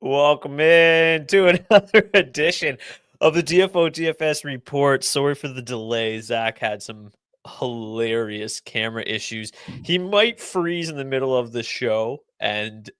Welcome in to another edition of the DFO DFS report. Sorry for the delay. Zach had some hilarious camera issues. He might freeze in the middle of the show and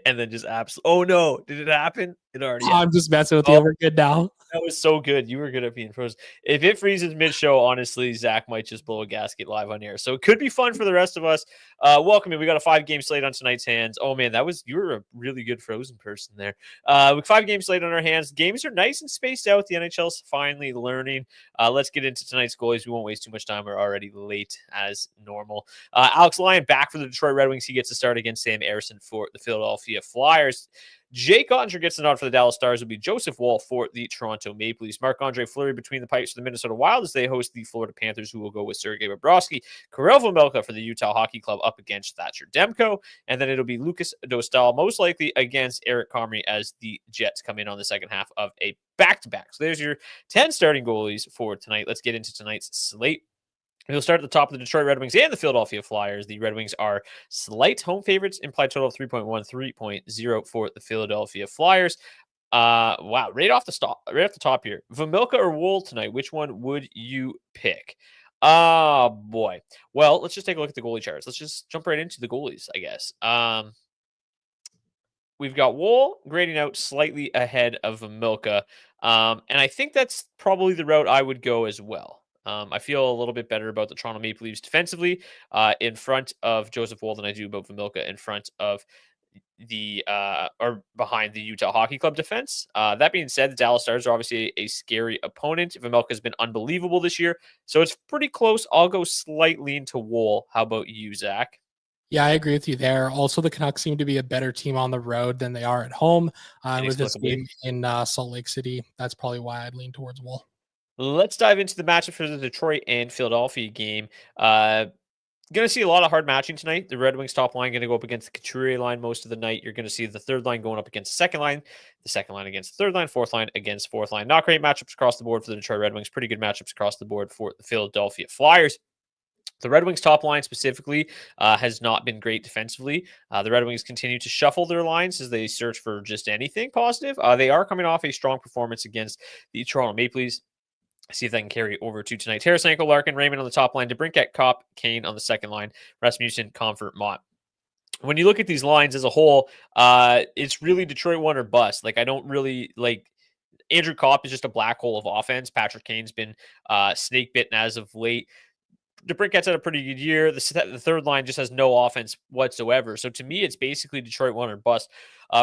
and then just absolutely. Oh no! Did it happen? It already happened. I'm just messing with Oh, you. We're good now. that was so good. You were good at being frozen. If it freezes mid-show, honestly, Zach might just blow a gasket live on air. So it could be fun for the rest of us. Welcome in. We got a 5-game slate on tonight's hands. Oh man, you were a really good frozen person there. With 5-game slate on our hands, games are nice and spaced out. The NHL's finally learning. Let's get into tonight's goalies. We won't waste too much time. We're already late as normal. Alex Lyon back for the Detroit Red Wings. He gets to start against Sam Ersson for the Philadelphia Flyers. Jake Ottinger gets the nod for the Dallas Stars. Will be Joseph Woll for the Toronto Maple Leafs. Marc-Andre Fleury between the pipes for the Minnesota Wild as they host the Florida Panthers, who will go with Sergei Bobrovsky. Karel Vejmelka for the Utah Hockey Club up against Thatcher Demko. And then it'll be Lucas Dostal, most likely against Eric Comrie as the Jets come in on the second half of a back-to-back. So there's your 10 starting goalies for tonight. Let's get into tonight's slate. We'll start at the top of the Detroit Red Wings and the Philadelphia Flyers. The Red Wings are slight home favorites, implied total of 3.1, 3.0 for the Philadelphia Flyers. Wow, right off the top here. Vejmelka or Woll tonight, which one would you pick? Oh boy. Well, let's just take a look at the goalie charts. Let's just jump right into the goalies, I guess. We've got Woll grading out slightly ahead of Vejmelka. And I think that's probably the route I would go as well. I feel a little bit better about the Toronto Maple Leafs defensively in front of Joseph Woll than I do about Vejmelka in front of or behind the Utah Hockey Club defense. That being said, the Dallas Stars are obviously a scary opponent. Vejmelka has been unbelievable this year, so it's pretty close. I'll go slightly into Woll. How about you, Zach? Yeah, I agree with you there. Also, the Canucks seem to be a better team on the road than they are at home. With this game in Salt Lake City, that's probably why I'd lean towards Woll. Let's dive into the matchup for the Detroit and Philadelphia game. Going to see a lot of hard matching tonight. The Red Wings top line going to go up against the Couturier line most of the night. You're going to see the third line going up against the second line against the third line, fourth line against fourth line. Not great matchups across the board for the Detroit Red Wings. Pretty good matchups across the board for the Philadelphia Flyers. The Red Wings top line specifically has not been great defensively. The Red Wings continue to shuffle their lines as they search for just anything positive. They are coming off a strong performance against the Toronto Maple Leafs. See if they can carry over to tonight. Tarasenko, Larkin, Raymond on the top line. DeBrincat, Kopp, Kane on the second line. Rasmussen, Comfort, Mott. When you look at these lines as a whole, it's really Detroit one or bust. Like, I don't really like. Andrew Kopp is just a black hole of offense. Patrick Kane's been snake bitten as of late. DeBrincat's had a pretty good year. The third line just has no offense whatsoever. So to me, it's basically Detroit one or bust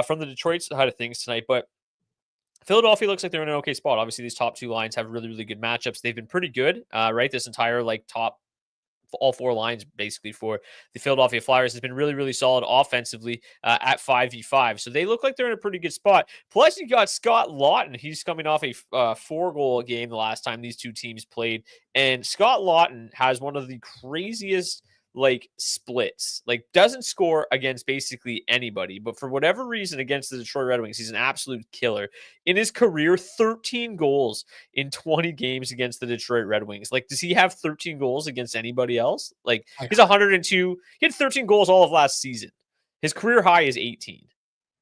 from the Detroit side of things tonight. But Philadelphia looks like they're in an okay spot. Obviously, these top two lines have really, really good matchups. They've been pretty good, right? This entire top, all four lines basically for the Philadelphia Flyers has been really, really solid offensively at 5v5. So they look like they're in a pretty good spot. Plus, you got Scott Laughton. He's coming off a 4-goal game the last time these two teams played. And Scott Laughton has one of the craziest splits, doesn't score against basically anybody, but for whatever reason against the Detroit Red Wings, he's an absolute killer. In his career, 13 goals in 20 games against the Detroit Red Wings. Does he have 13 goals against anybody else? He's 102. He had 13 goals all of last season. His career high is 18.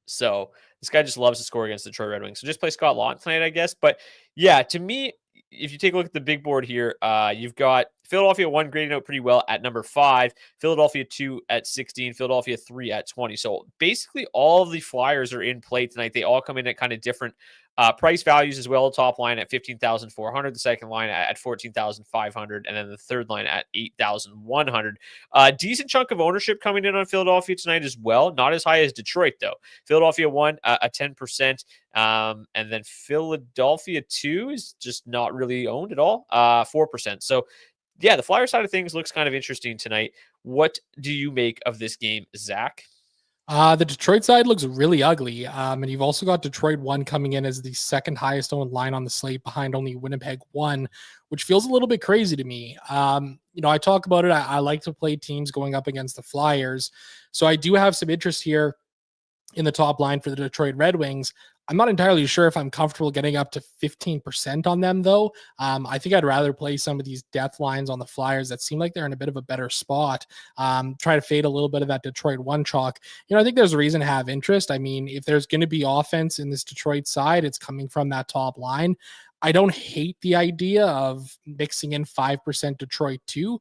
So this guy just loves to score against the Detroit Red Wings. So just play Scott Laughton tonight, I guess. But yeah, to me, if you take a look at the big board here, you've got Philadelphia 1 grading out pretty well at number 5, Philadelphia 2 at 16, Philadelphia 3 at 20. So basically all of the Flyers are in play tonight. They all come in at kind of different price values as well. Top line at 15,400, the second line at 14,500, and then the third line at 8,100. Decent chunk of ownership coming in on Philadelphia tonight as well. Not as high as Detroit though. Philadelphia 1 a 10%, and then Philadelphia 2 is just not really owned at all, 4%. So yeah, the Flyer side of things looks kind of interesting tonight. What do you make of this game, Zach? The Detroit side looks really ugly. And you've also got Detroit 1 coming in as the second highest owned line on the slate behind only Winnipeg 1, which feels a little bit crazy to me. I talk about it. I like to play teams going up against the Flyers. So I do have some interest here in the top line for the Detroit Red Wings. I'm not entirely sure if I'm comfortable getting up to 15% on them, though. I think I'd rather play some of these death lines on the Flyers that seem like they're in a bit of a better spot. Try to fade a little bit of that Detroit one chalk. I think there's a reason to have interest. I mean, if there's going to be offense in this Detroit side, it's coming from that top line. I don't hate the idea of mixing in 5% Detroit too,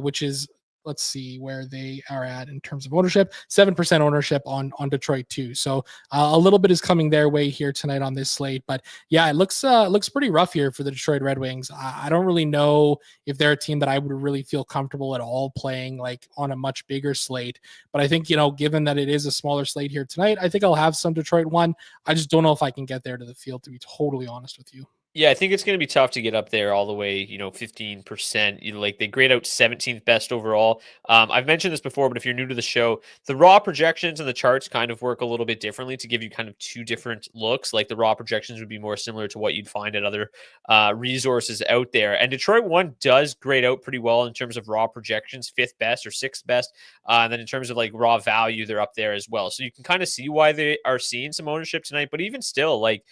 which is, let's see where they are at in terms of ownership, 7% ownership on Detroit too. So a little bit is coming their way here tonight on this slate. But yeah, it looks pretty rough here for the Detroit Red Wings. I don't really know if they're a team that I would really feel comfortable at all playing like on a much bigger slate. But I think, given that it is a smaller slate here tonight, I think I'll have some Detroit one. I just don't know if I can get there to the field, to be totally honest with you. Yeah, I think it's going to be tough to get up there all the way, 15%. Like they grade out 17th best overall. I've mentioned this before, but if you're new to the show, the raw projections and the charts kind of work a little bit differently to give you kind of two different looks. Like the raw projections would be more similar to what you'd find at other resources out there. And Detroit one does grade out pretty well in terms of raw projections, fifth best or sixth best. And then in terms of like raw value, they're up there as well. So you can kind of see why they are seeing some ownership tonight. But even still, like,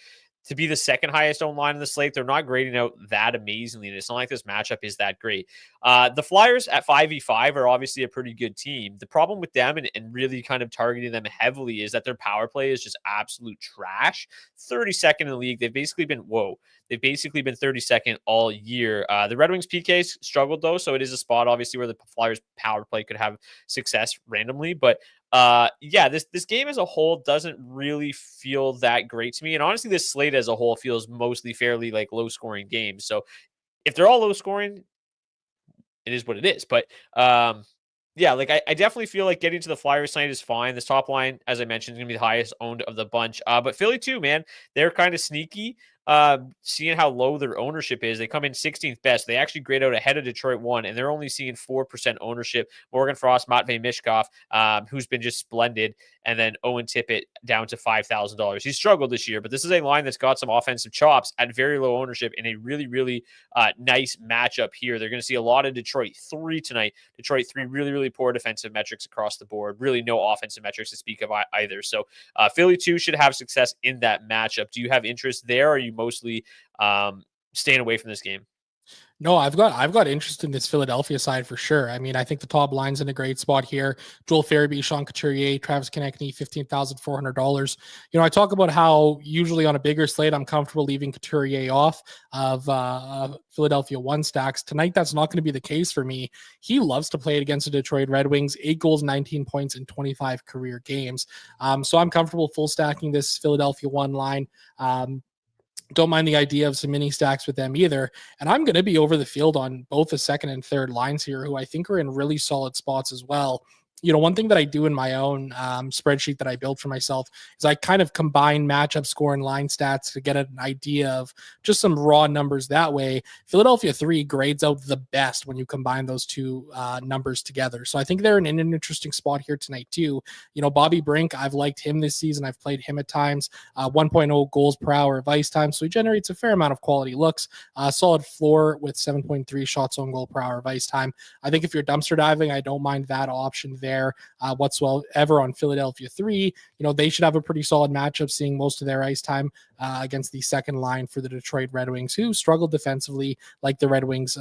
to be the second highest owned line in the slate, they're not grading out that amazingly. And it's not like this matchup is that great. The Flyers at 5v5 are obviously a pretty good team. The problem with them and really kind of targeting them heavily is that their power play is just absolute trash. 32nd in the league. They've basically been 32nd all year. The Red Wings PKs struggled though, so it is a spot obviously where the Flyers power play could have success randomly. But this game as a whole doesn't really feel that great to me. And honestly, this slate as a whole feels mostly fairly like low scoring games. So if they're all low scoring, it is what it is. But I definitely feel like getting to the Flyers tonight is fine. This top line, as I mentioned, is going to be the highest owned of the bunch. But Philly too, man, they're kind of sneaky. Seeing how low their ownership is, they come in 16th best. They actually grade out ahead of Detroit one, and they're only seeing 4% ownership. Morgan Frost, Matvei Mishkov, who's been just splendid, and then Owen Tippett down to $5,000. He's struggled this year, but this is a line that's got some offensive chops at very low ownership in a really, really nice matchup here. They're going to see a lot of Detroit 3 tonight. Detroit 3, really, really poor defensive metrics across the board. Really no offensive metrics to speak of either. So Philly 2 should have success in that matchup. Do you have interest there, or are you mostly staying away from this game? No, I've got interest in this Philadelphia side for sure. I mean, I think the top line's in a great spot here. Joel Farabee, Sean Couturier, Travis Konechny, $15,400. I talk about how usually on a bigger slate, I'm comfortable leaving Couturier off of Philadelphia one stacks. Tonight, that's not going to be the case for me. He loves to play it against the Detroit Red Wings. 8 goals, 19 points in 25 career games. So I'm comfortable full stacking this Philadelphia one line. Don't mind the idea of some mini stacks with them either. And I'm going to be over the field on both the second and third lines here, who I think are in really solid spots as well. One thing that I do in my own spreadsheet that I built for myself is I kind of combine matchup score and line stats to get an idea of just some raw numbers that way. Philadelphia 3 grades out the best when you combine those two numbers together. So I think they're in an interesting spot here tonight too. Bobby Brink, I've liked him this season. I've played him at times. 1.0 goals per hour of ice time. So he generates a fair amount of quality looks. Solid floor with 7.3 shots on goal per hour of ice time. I think if you're dumpster diving, I don't mind that option there whatsoever on Philadelphia 3. They should have a pretty solid matchup, seeing most of their ice time against the second line for the Detroit Red Wings, who struggled defensively like the Red Wings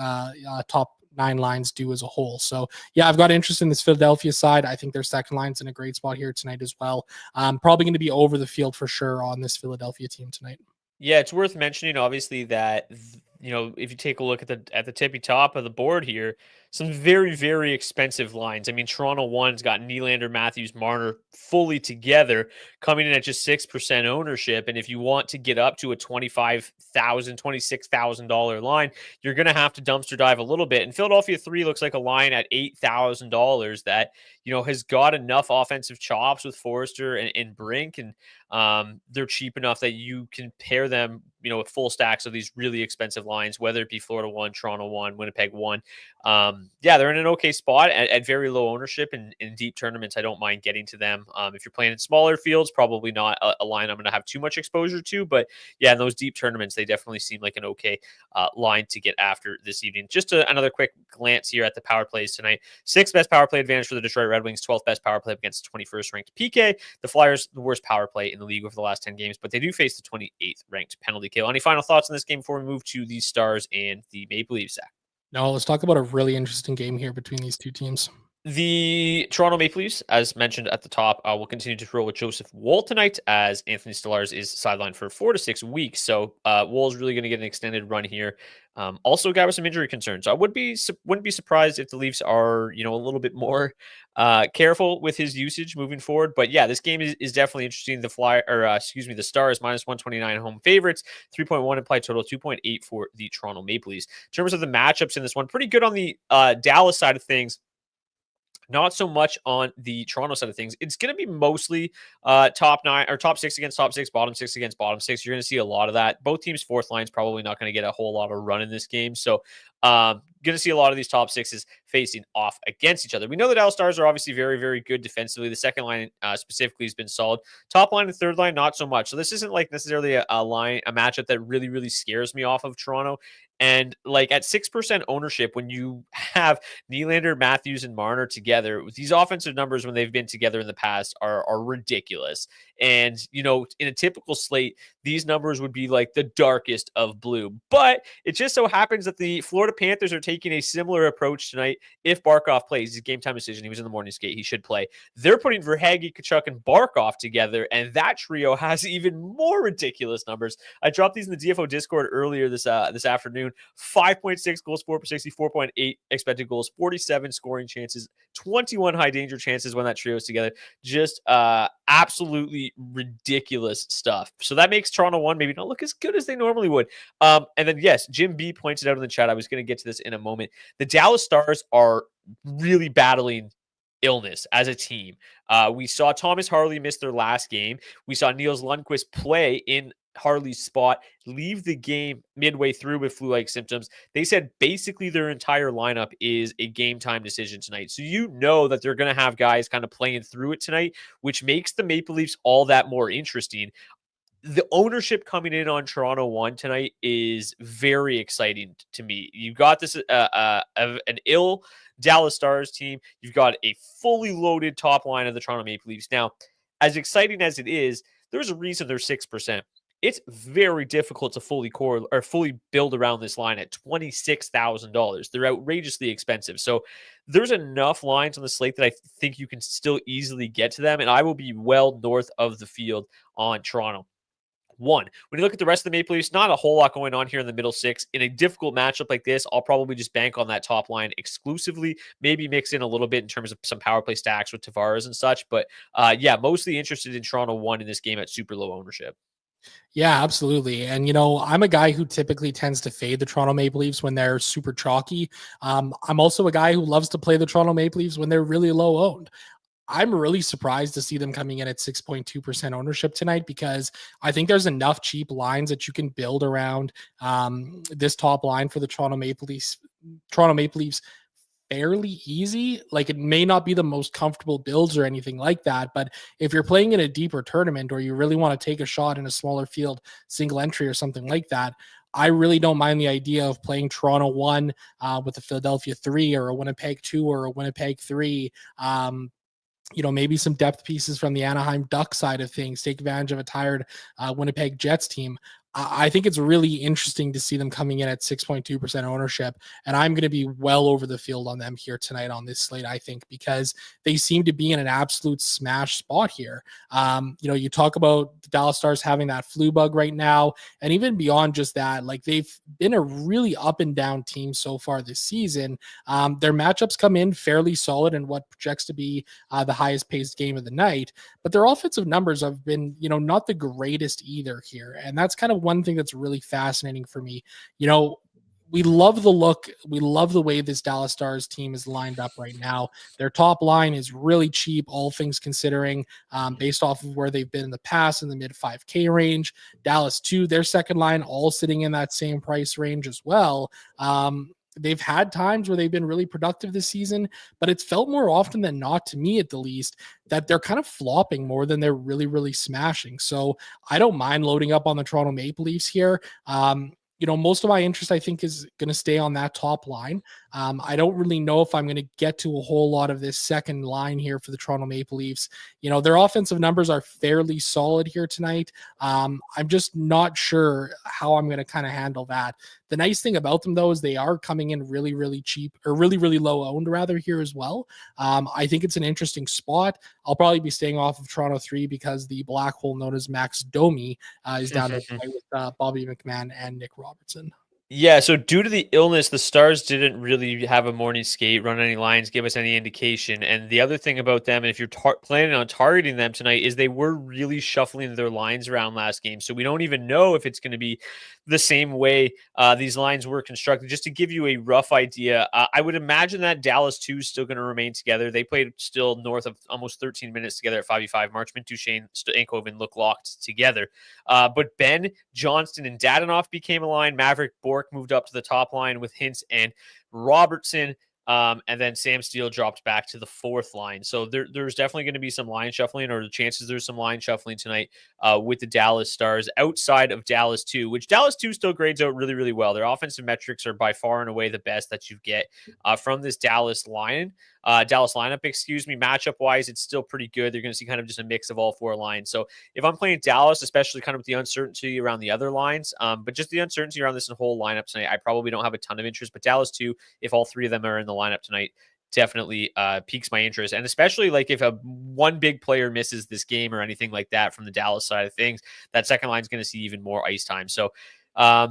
top 9 lines do as a whole. So yeah, I've got interest in this Philadelphia side. I think their second line's in a great spot here tonight as well. Probably going to be over the field for sure on this Philadelphia team tonight. Yeah, it's worth mentioning, obviously, that if you take a look at the tippy top of the board here, some very, very expensive lines. I mean, Toronto one's got Nylander, Matthews, Marner fully together, coming in at just 6% ownership. And if you want to get up to a $25,000, $26,000 line, you're going to have to dumpster dive a little bit. And Philadelphia 3 looks like a line at $8,000 that has got enough offensive chops with Forrester and Brink, and they're cheap enough that you can pair them, with full stacks of these really expensive lines, whether it be Florida 1, Toronto 1, Winnipeg 1. yeah, they're in an okay spot at very low ownership in deep tournaments. I don't mind getting to them. If you're playing in smaller fields, probably not a line I'm going to have too much exposure to. But yeah, in those deep tournaments, they definitely seem like an okay line to get after this evening. Just another quick glance here at the power plays tonight. 6th best power play advantage for the Detroit Red Wings, 12th best power play against 21st ranked PK. The Flyers, the worst power play in the league over the last 10 games, but they do face the 28th ranked penalty kill. Any final thoughts on this game before we move to the Stars and the Maple Leafs, Zach? No, let's talk about a really interesting game here between these two teams. The Toronto Maple Leafs, as mentioned at the top, will continue to roll with Joseph Woll tonight, as Anthony Stolarz is sidelined for 4 to 6 weeks. So Woll is really going to get an extended run here. Also, guy with some injury concerns. I wouldn't be surprised if the Leafs are a little bit more careful with his usage moving forward. But yeah, this game is definitely interesting. The the Stars -129 home favorites, 3.1 implied total, 2.8 for the Toronto Maple Leafs. In terms of the matchups in this one, pretty good on the Dallas side of things. Not so much on the Toronto side of things. It's going to be mostly top 9 or top 6 against top 6, bottom 6 against bottom 6. You're going to see a lot of that. Both teams' fourth line's probably not going to get a whole lot of run in this game. So going to see a lot of these top 6s facing off against each other. We know the Dallas Stars are obviously very, very good defensively. The second line specifically has been solid. Top line and third line, not so much. So this isn't like necessarily a matchup that really, really scares me off of Toronto. And like at 6% ownership, when you have Nylander, Matthews, and Marner together, these offensive numbers when they've been together in the past are ridiculous. And, in a typical slate, these numbers would be like the darkest of blue. But it just so happens that the Florida Panthers are taking a similar approach tonight. If Barkov plays, his game time decision, he was in the morning skate, he should play. They're putting Verhaeghe, Tkachuk, and Barkov together, and that trio has even more ridiculous numbers. I dropped these in the DFO Discord earlier this afternoon. 5.6 goals for per 60, 4.8 expected goals, 47 scoring chances, 21 high danger chances when that trio is together. Just absolutely ridiculous stuff. So that makes Toronto 1 maybe not look as good as they normally would. And then, yes, Jim B pointed out in the chat, I was going to get to this in a moment. The Dallas Stars are really battling illness as a team. We saw Thomas Harley miss their last game. We saw Niels Lundqvist play in Harley's spot, leave the game midway through with flu-like symptoms. They said basically their entire lineup is a game time decision tonight. So that they're going to have guys kind of playing through it tonight, which makes the Maple Leafs all that more interesting. The ownership coming in on Toronto 1 tonight is very exciting to me. You've got this an ill Dallas Stars team. You've got a fully loaded top line of the Toronto Maple Leafs. Now, as exciting as it is, there's a reason they're 6%. It's very difficult to fully build around this line at $26,000. They're outrageously expensive. So there's enough lines on the slate that I think you can still easily get to them. And I will be well north of the field on Toronto 1. When you look at the rest of the Maple Leafs, not a whole lot going on here in the middle 6. In a difficult matchup like this, I'll probably just bank on that top line exclusively, maybe mix in a little bit in terms of some power play stacks with Tavares and such. But mostly interested in Toronto 1 in this game at super low ownership. Yeah, absolutely. And, I'm a guy who typically tends to fade the Toronto Maple Leafs when they're super chalky. I'm also a guy who loves to play the Toronto Maple Leafs when they're really low owned. I'm really surprised to see them coming in at 6.2% ownership tonight, because I think there's enough cheap lines that you can build around this top line for the Toronto Maple Leafs fairly easy. Like, it may not be the most comfortable builds or anything like that, but if you're playing in a deeper tournament or you really want to take a shot in a smaller field, single entry or something like that, I really don't mind the idea of playing Toronto 1 with a Philadelphia 3 or a Winnipeg 2 or a Winnipeg 3. Maybe some depth pieces from the Anaheim Ducks side of things, take advantage of a tired Winnipeg Jets team. I think it's really interesting to see them coming in at 6.2% ownership, and I'm going to be well over the field on them here tonight on this slate, I think, because they seem to be in an absolute smash spot here. You talk about the Dallas Stars having that flu bug right now, and even beyond just that, like, they've been a really up and down team so far this season. Their matchups come in fairly solid in what projects to be the highest paced game of the night, but their offensive numbers have been, not the greatest either here, and that's kind of one thing that's really fascinating for me. We love the look. We love the way this Dallas Stars team is lined up right now. Their top line is really cheap, all things considering, based off of where they've been in the past in the mid 5K range. Dallas 2, their second line, all sitting in that same price range as well. they've had times where they've been really productive this season, but it's felt more often than not, to me at the least, that they're kind of flopping more than they're really, really smashing. So I don't mind loading up on the Toronto Maple Leafs here. Most of my interest, I think, is going to stay on that top line. I don't really know if I'm going to get to a whole lot of this second line here for the Toronto Maple Leafs. Their offensive numbers are fairly solid here tonight. I'm just not sure how I'm going to kind of handle that. The nice thing about them, though, is they are coming in really, really cheap, or really, really low owned rather here as well. I think it's an interesting spot. I'll probably be staying off of Toronto 3 because the black hole known as Max Domi is down there with Bobby McMahon and Nick Robertson. Yeah, so due to the illness, the Stars didn't really have a morning skate, run any lines, give us any indication. And the other thing about them, and if you're planning on targeting them tonight, is they were really shuffling their lines around last game. So we don't even know if it's going to be the same way these lines were constructed. Just to give you a rough idea, I would imagine that Dallas 2 is still going to remain together. They played still north of almost 13 minutes together at 5v5. Marchment, Duchesne, Stankoven look locked together. But Ben, Johnston, and Dadonov became a line. Maverick Bork moved up to the top line with Hintz and Robertson. And then Sam Steele dropped back to the fourth line. So there's definitely going to be some line shuffling, or the chances there's some line shuffling tonight with the Dallas Stars outside of Dallas 2, which Dallas 2 still grades out really, really well. Their offensive metrics are by far and away the best that you get from this Dallas lineup, matchup wise, it's still pretty good. They're going to see kind of just a mix of all four lines. So if I'm playing Dallas, especially kind of with the uncertainty around the other lines, but just the uncertainty around this whole lineup tonight, I probably don't have a ton of interest, but Dallas 2, if all three of them are in the lineup tonight, definitely piques my interest. And especially like if one big player misses this game or anything like that from the Dallas side of things, that second line is going to see even more ice time. So I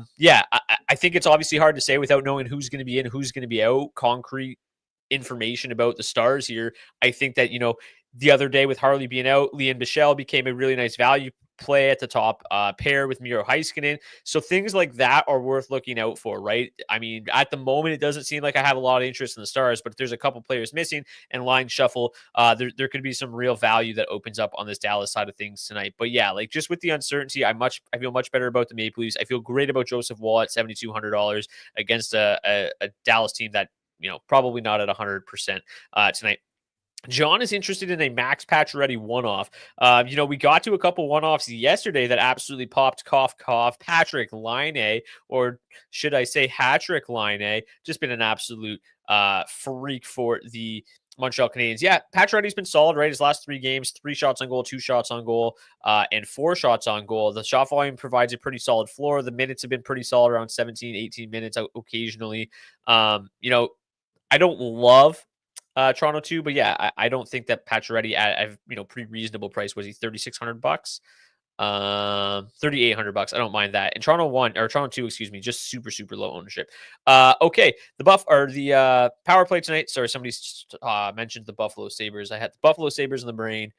think it's obviously hard to say without knowing who's going to be in, who's going to be out, concrete information about the Stars here. I think that, the other day with Harley being out, Leon Bichelle became a really nice value play at the top pair with Miro Heiskanen. So things like that are worth looking out for, right? I mean, at the moment, it doesn't seem like I have a lot of interest in the Stars, but if there's a couple players missing and line shuffle, there could be some real value that opens up on this Dallas side of things tonight. But yeah, like just with the uncertainty, I feel much better about the Maple Leafs. I feel great about Joseph Wall at $7,200 against a Dallas team that, probably not at 100% tonight. John is interested in a Max Pacioretty one-off. We got to a couple one-offs yesterday that absolutely popped. Cough, cough. Patrick Laine, or should I say Hatrick Laine, just been an absolute freak for the Montreal Canadiens. Yeah, Pacioretty's been solid, right? His last 3 games, 3 shots on goal, 2 shots on goal, and 4 shots on goal. The shot volume provides a pretty solid floor. The minutes have been pretty solid, around 17, 18 minutes occasionally. I don't love Toronto 2, but yeah, I don't think that Pacioretty at pretty reasonable price. Was he $3,600? $3,800. I don't mind that. And Toronto 2, excuse me, just super, super low ownership. Okay. The power play tonight. Sorry, somebody mentioned the Buffalo Sabres. I had the Buffalo Sabres in the brain.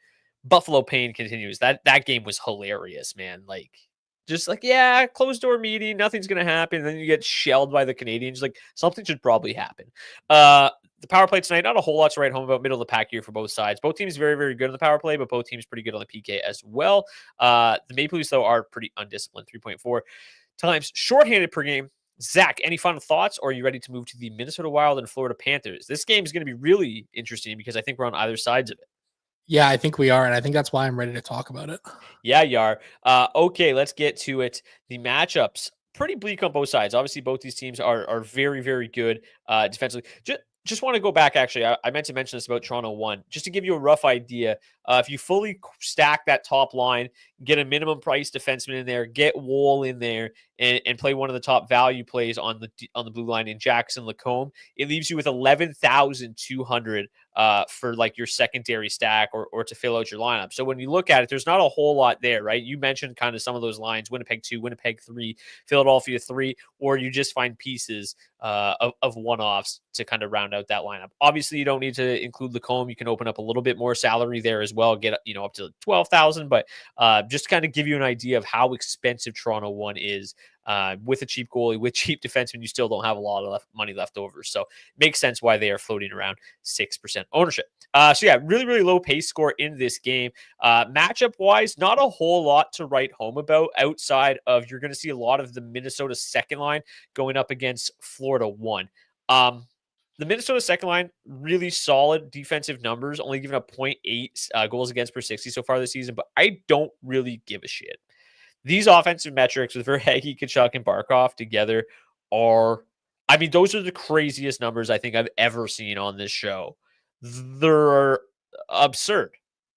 Buffalo pain continues. That game was hilarious, man. Just closed door meeting, nothing's gonna happen. And then you get shelled by the Canadians. Like, something should probably happen. The power play tonight, not a whole lot to write home about. Middle of the pack here for both sides. Both teams very, very good on the power play, but both teams pretty good on the PK as well. The Maple Leafs, though, are pretty undisciplined. 3.4 times shorthanded per game. Zach, any final thoughts, or are you ready to move to the Minnesota Wild and Florida Panthers? This game is going to be really interesting because I think we're on either sides of it. Yeah, I think we are, and I think that's why I'm ready to talk about it. Yeah, you are. Okay, let's get to it. The matchups, pretty bleak on both sides. Obviously, both these teams are very, very good defensively. Just want to go back, actually. I meant to mention this about Toronto 1. Just to give you a rough idea, if you fully stack that top line, get a minimum price defenseman in there, get Wool in there, and play one of the top value plays on the blue line in Jackson Lacombe, it leaves you with 11,200 for like your secondary stack or to fill out your lineup. So when you look at it, there's not a whole lot there, right? You mentioned kind of some of those lines: Winnipeg 2, Winnipeg 3, Philadelphia 3, or you just find pieces of one-offs to kind of round out that lineup. Obviously, you don't need to include Lacombe. You can open up a little bit more salary there as well, get up to 12,000, but just kind of give you an idea of how expensive Toronto 1 is. With a cheap goalie, with cheap defensemen, you still don't have a lot of money left over. So it makes sense why they are floating around 6% ownership. Really, really low pace score in this game. Matchup wise, not a whole lot to write home about outside of you're going to see a lot of the Minnesota second line going up against Florida 1. The Minnesota second line, really solid defensive numbers, only giving up 0.8 goals against per 60 so far this season, but I don't really give a shit. These offensive metrics with Verhaeghe, Kachuk, and Barkov together are, I mean, those are the craziest numbers I think I've ever seen on this show. They're absurd.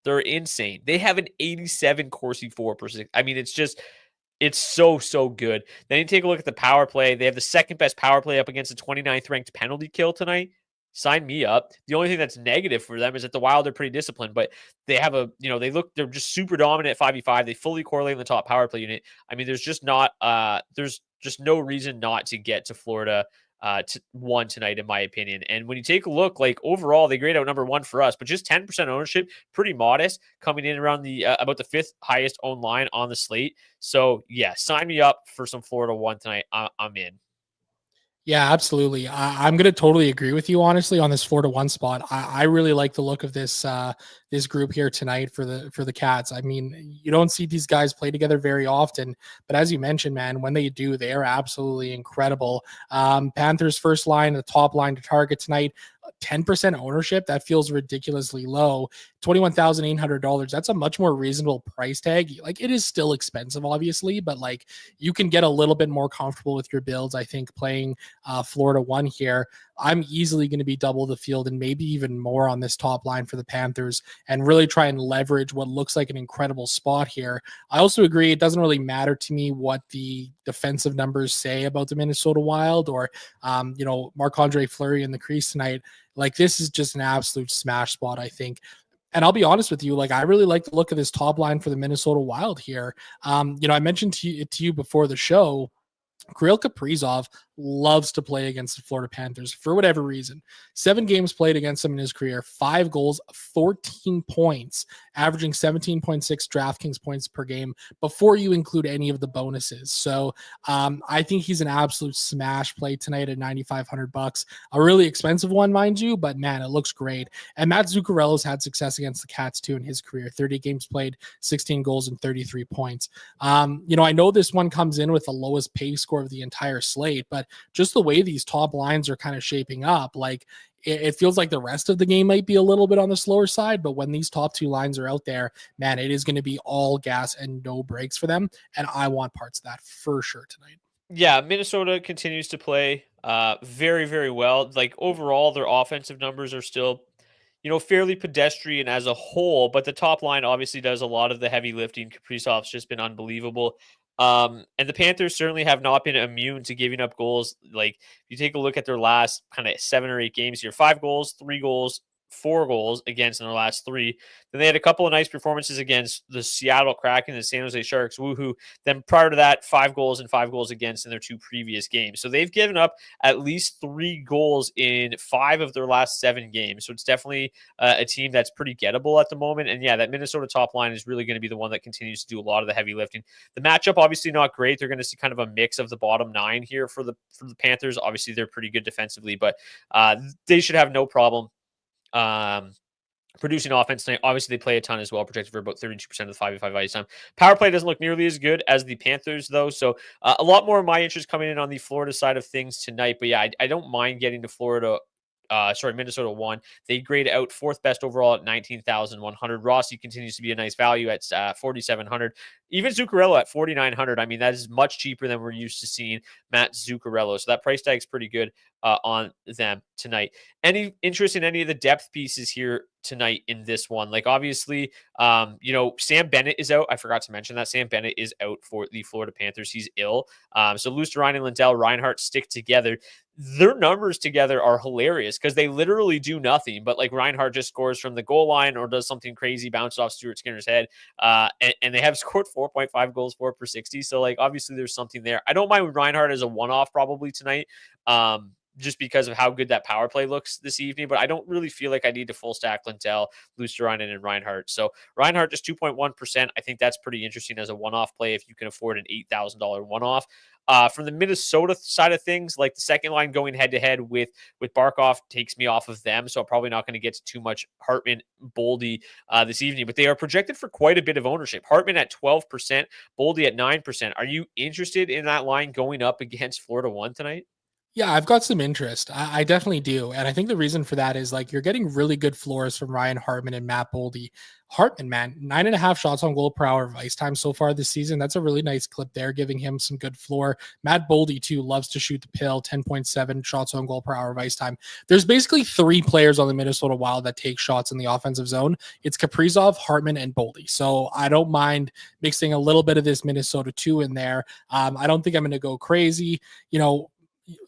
They're insane. They have an 87 Corsi 4 per 6. I mean, it's so good. Then you take a look at the power play. They have the second best power play up against the 29th ranked penalty kill tonight. Sign me up. The only thing that's negative for them is that the Wild are pretty disciplined, but they have they're just super dominant at 5v5. They fully correlate in the top power play unit. I mean, there's just no reason not to get to Florida to one tonight, in my opinion. And when you take a look, like overall, they grade out number one for us, but just 10% ownership, pretty modest, coming in around the about the fifth highest owned line on the slate. So yeah, sign me up for some Florida one tonight. I'm in. Yeah, absolutely. I'm going to totally agree with you, honestly, on this 4-1 spot. I really like the look of this group here tonight for the Cats. I mean, you don't see these guys play together very often, but as you mentioned, man, when they do, they are absolutely incredible. Panthers first line, the top line to target tonight. 10% ownership, that feels ridiculously low. $21,800, that's a much more reasonable price tag. Like, it is still expensive, obviously, but like, you can get a little bit more comfortable with your builds, I think, playing Florida one here. I'm easily going to be double the field and maybe even more on this top line for the Panthers and really try and leverage what looks like an incredible spot here. I also agree it doesn't really matter to me what the defensive numbers say about the Minnesota Wild or Marc-Andre Fleury in the crease tonight. Like, this is just an absolute smash spot, I think. And I'll be honest with you, like, I really like the look of this top line for the Minnesota Wild here. I mentioned to you before the show, Kirill Kaprizov loves to play against the Florida Panthers for whatever reason. 7 games played against them in his career, 5 goals, 14 points, averaging 17.6 DraftKings points per game before you include any of the bonuses. So I think he's an absolute smash play tonight at $9,500. A really expensive one, mind you, but man, it looks great. And Matt Zuccarello's had success against the Cats too in his career. 30 games played, 16 goals and 33 points. I know this one comes in with the lowest pay score of the entire slate, but just the way these top lines are kind of shaping up, like it feels like the rest of the game might be a little bit on the slower side, but when these top 2 lines are out there, man, it is going to be all gas and no brakes for them. And I want parts of that for sure tonight. Yeah, Minnesota continues to play very, very well. Like overall, their offensive numbers are still, fairly pedestrian as a whole, but the top line obviously does a lot of the heavy lifting. Kaprizov's just been unbelievable. And the Panthers certainly have not been immune to giving up goals. Like, if you take a look at their last kind of 7 or 8 games here, 5 goals, 3 goals, 4 goals against in their last 3. Then they had a couple of nice performances against the Seattle Kraken and the San Jose Sharks. Woohoo. Then prior to that, 5 goals and 5 goals against in their 2 previous games. So they've given up at least 3 goals in 5 of their last 7 games. So it's definitely a team that's pretty gettable at the moment. And yeah, that Minnesota top line is really going to be the one that continues to do a lot of the heavy lifting. The matchup, obviously not great. They're going to see kind of a mix of the bottom 9 here for the Panthers. Obviously, they're pretty good defensively, but they should have no problem producing offense tonight. Obviously, they play a ton as well, projected for about 32% of the 5v5 ice time. Power play doesn't look nearly as good as the Panthers, though. So a lot more of my interest coming in on the Florida side of things tonight. But yeah, I don't mind getting to Minnesota 1. They grade out 4th best overall at 19,100. Rossi continues to be a nice value at 4,700. Even Zuccarello at 4,900. I mean, that is much cheaper than we're used to seeing Matt Zuccarello. So that price tag is pretty good on them tonight. Any interest in any of the depth pieces here tonight in this one? Like, obviously, Sam Bennett is out. I forgot to mention that Sam Bennett is out for the Florida Panthers. He's ill. So Luostarinen and Lindell Reinhart stick together. Their numbers together are hilarious because they literally do nothing, but like Reinhart just scores from the goal line or does something crazy, bounces off Stuart Skinner's head. And they have scored 4.5 goals for per 60. So like, obviously there's something there. I don't mind Reinhart as a one-off probably tonight. Just because of how good that power play looks this evening, but I don't really feel like I need to full stack Lindell, Luostarinen, and Reinhart. So Reinhart just 2.1%. I think that's pretty interesting as a one-off play if you can afford an $8,000 one-off. From the Minnesota side of things, like the second line going head-to-head with Barkov takes me off of them, so I'm probably not going to get to too much Hartman, Boldy this evening, but they are projected for quite a bit of ownership. Hartman at 12%, Boldy at 9%. Are you interested in that line going up against Florida 1 tonight? Yeah, I've got some interest. I definitely do. And I think the reason for that is like you're getting really good floors from Ryan Hartman and Matt Boldy. Hartman, man, 9.5 shots on goal per hour of ice time so far this season. That's a really nice clip there, giving him some good floor. Matt Boldy, too, loves to shoot the pill, 10.7 shots on goal per hour of ice time. There's basically three players on the Minnesota Wild that take shots in the offensive zone. It's Kaprizov, Hartman, and Boldy. So I don't mind mixing a little bit of this Minnesota 2 in there. I don't think I'm going to go crazy.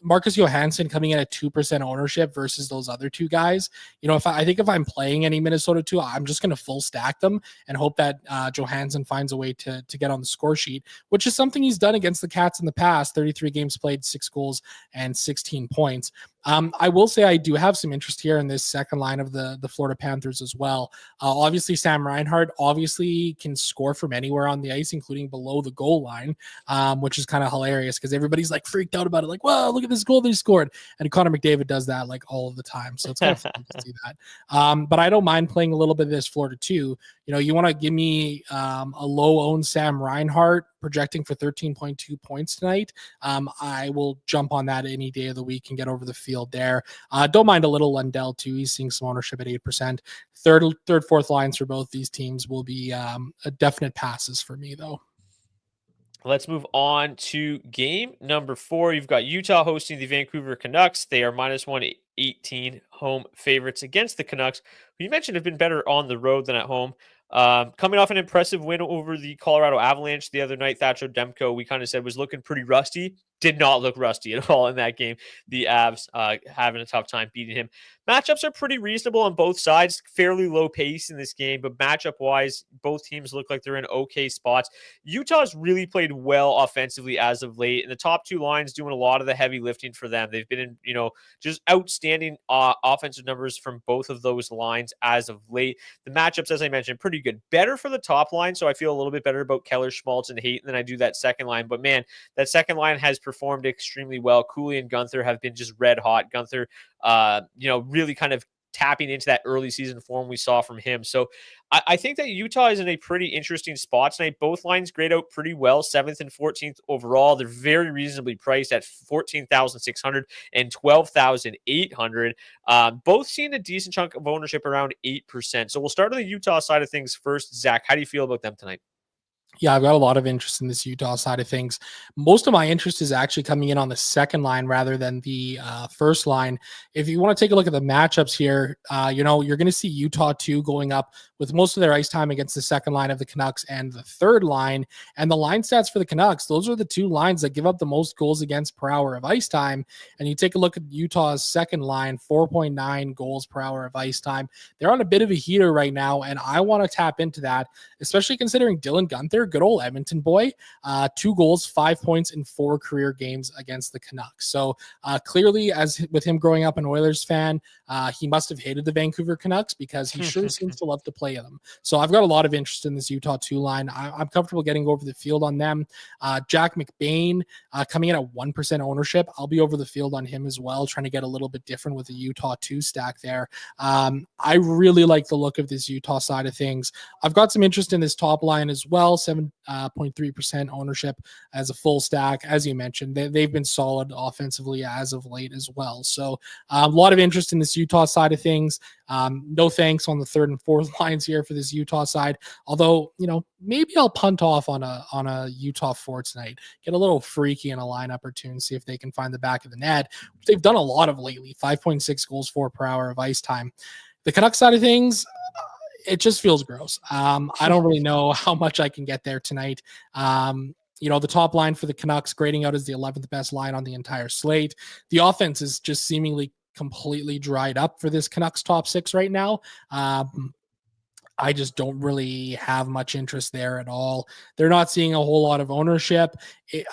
Marcus Johansson coming in at 2% ownership versus those other two guys. I think if I'm playing any Minnesota 2, I'm just going to full stack them and hope that Johansson finds a way to get on the score sheet, which is something he's done against the Cats in the past. 33 games played, 6 goals and 16 points. I will say I do have some interest here in this second line of the Florida Panthers as well. Obviously, Sam Reinhart obviously can score from anywhere on the ice, including below the goal line, which is kind of hilarious because everybody's like freaked out about it. Like, whoa, look at this goal they scored. And Connor McDavid does that like all of the time. So it's kind of fun to see that. But I don't mind playing a little bit of this Florida too. You want to give me a low-owned Sam Reinhart projecting for 13.2 points tonight. I will jump on that any day of the week and get over the field there. Don't mind a little Lundell too. He's seeing some ownership at 8%. Third, fourth lines for both these teams will be a definite passes for me though. Let's move on to game number 4. You've got Utah hosting the Vancouver Canucks. They are minus 118 home favorites against the Canucks, who you mentioned have been better on the road than at home. Coming off an impressive win over the Colorado Avalanche the other night, Thatcher Demko, we kind of said was looking pretty rusty. Did not look rusty at all in that game. The Avs having a tough time beating him. Matchups are pretty reasonable on both sides. Fairly low pace in this game, but matchup-wise, both teams look like they're in okay spots. Utah's really played well offensively as of late, and the top two lines doing a lot of the heavy lifting for them. They've been in, just outstanding offensive numbers from both of those lines as of late. The matchups, as I mentioned, pretty good. Better for the top line, so I feel a little bit better about Keller, Schmaltz, and Hayton than I do that second line. But man, that second line has performed extremely well. Cooley and Gunther have been just red hot. Gunther, really kind of tapping into that early season form we saw from him. So I think that Utah is in a pretty interesting spot tonight. Both lines grade out pretty well, 7th and 14th overall. They're very reasonably priced at 14,600 and 12,800. Both seeing a decent chunk of ownership around 8%. So we'll start on the Utah side of things first. Zach, how do you feel about them tonight? Yeah, I've got a lot of interest in this Utah side of things. Most of my interest is actually coming in on the second line rather than the first line. If you want to take a look at the matchups here, you're going to see Utah 2 going up with most of their ice time against the second line of the Canucks and the third line. And the line stats for the Canucks, those are the two lines that give up the most goals against per hour of ice time. And you take a look at Utah's second line, 4.9 goals per hour of ice time. They're on a bit of a heater right now, and I want to tap into that, especially considering Dylan Gunther, good old Edmonton boy, 2 goals, 5 points in 4 career games against the Canucks. So clearly, as with him growing up an Oilers fan, he must have hated the Vancouver Canucks because he sure seems to love to play them. So I've got a lot of interest in this Utah 2 line. I'm comfortable getting over the field on them. Jack McBain coming in at 1% ownership. I'll be over the field on him as well, trying to get a little bit different with the Utah 2 stack there. I really like the look of this Utah side of things. I've got some interest in this top line as well, 7.3% ownership as a full stack. As you mentioned, they've been solid offensively as of late as well. So a lot of interest in this Utah side of things. No thanks on the third and fourth lines here for this Utah side. Although, maybe I'll punt off on a Utah 4 tonight. Get a little freaky in a lineup or two and see if they can find the back of the net, which they've done a lot of lately. 5.6 goals for per hour of ice time. The Canucks side of things, it just feels gross. I don't really know how much I can get there tonight. The top line for the Canucks grading out as the 11th best line on the entire slate. The offense is just seemingly completely dried up for this Canucks top 6 right now. I just don't really have much interest there at all. They're not seeing a whole lot of ownership.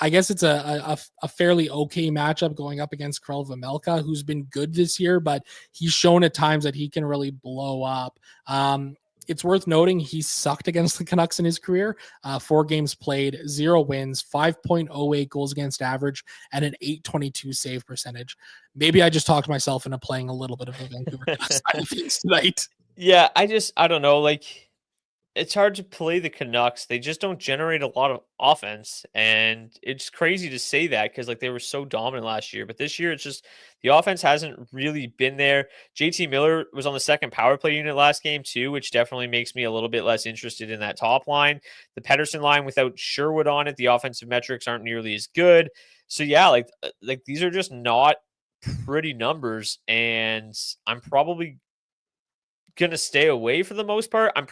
I guess it's a fairly okay matchup going up against Karel Vejmelka, who's been good this year, but he's shown at times that he can really blow up. It's worth noting he sucked against the Canucks in his career. 4 games played, 0 wins, 5.08 goals against average, and an 822 save percentage. Maybe I just talked myself into playing a little bit of the Vancouver Canucks side of things tonight. Yeah, I don't know. Like, it's hard to play the Canucks. They just don't generate a lot of offense, and it's crazy to say that because like they were so dominant last year, but this year it's just the offense hasn't really been there. JT Miller was on the second power play unit last game too, which definitely makes me a little bit less interested in that top line. The Pedersen line without Sherwood on it, the offensive metrics aren't nearly as good. So yeah, like these are just not pretty numbers, and I'm probably gonna stay away for the most part. I